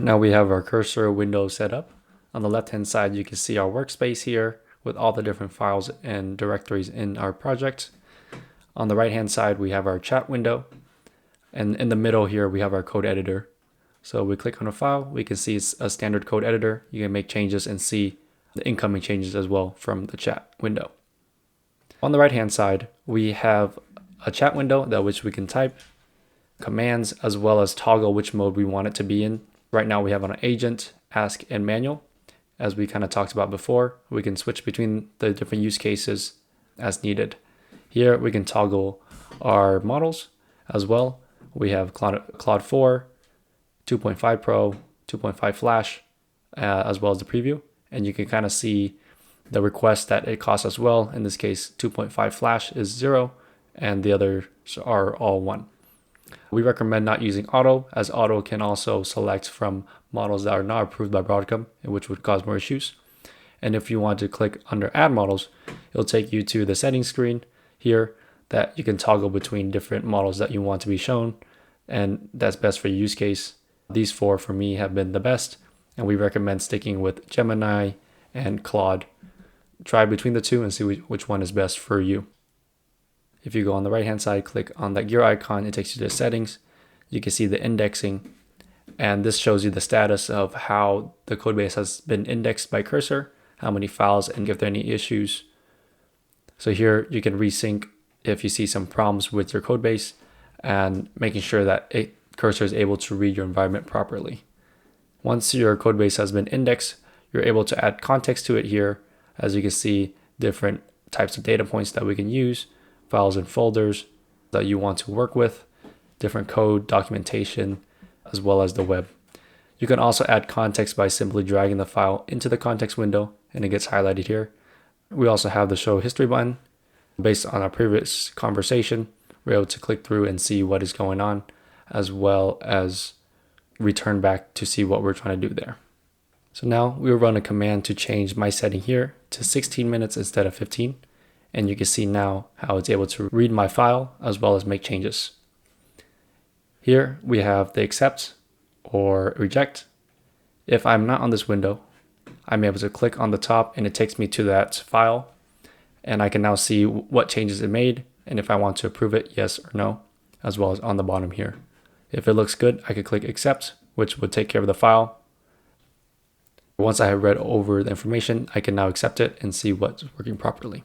Now we have our cursor window set up. On the left hand side, you can see our workspace here with all the different files and directories in our project. On the right hand side, we have our chat window. And in the middle here, we have our code editor. So we click on a file, we can see it's a standard code editor. You can make changes and see the incoming changes as well from the chat window. On the right hand side, we have a chat window that which we can type commands as well as toggle which mode we want it to be in. Right now we have on agent, ask, and manual. As we kind of talked about before, we can switch between the different use cases as needed. Here we can toggle our models as well. We have Claude 4, 2.5 Pro, 2.5 Flash, as well as the preview. And you can kind of see the request that it costs as well. In this case, 2.5 Flash is 0, and the others are all 1. We recommend not using auto, as auto can also select from models that are not approved by Broadcom, which would cause more issues. And if you want to click under add models, it'll take you to the settings screen here that you can toggle between different models that you want to be shown, and that's best for your use case. These 4 for me have been the best, and we recommend sticking with Gemini and Claude. Try between the two and see which one is best for you. If you go on the right hand side, click on that gear icon, it takes you to settings. You can see the indexing, and this shows you the status of how the codebase has been indexed by Cursor, how many files, and if there are any issues. So here you can resync if you see some problems with your codebase and making sure that Cursor is able to read your environment properly. Once your codebase has been indexed, you're able to add context to it here. As you can see, different types of data points that we can use, files and folders that you want to work with, different code, documentation, as well as the web. You can also add context by simply dragging the file into the context window, and it gets highlighted here. We also have the show history button. Based on our previous conversation, we're able to click through and see what is going on, as well as return back to see what we're trying to do there. So now we will run a command to change my setting here to 16 minutes instead of 15. And you can see now how it's able to read my file as well as make changes. Here we have the accept or reject. If I'm not on this window, I'm able to click on the top and it takes me to that file. And I can now see what changes it made and if I want to approve it, yes or no, as well as on the bottom here. If it looks good, I could click accept, which would take care of the file. Once I have read over the information, I can now accept it and see what's working properly.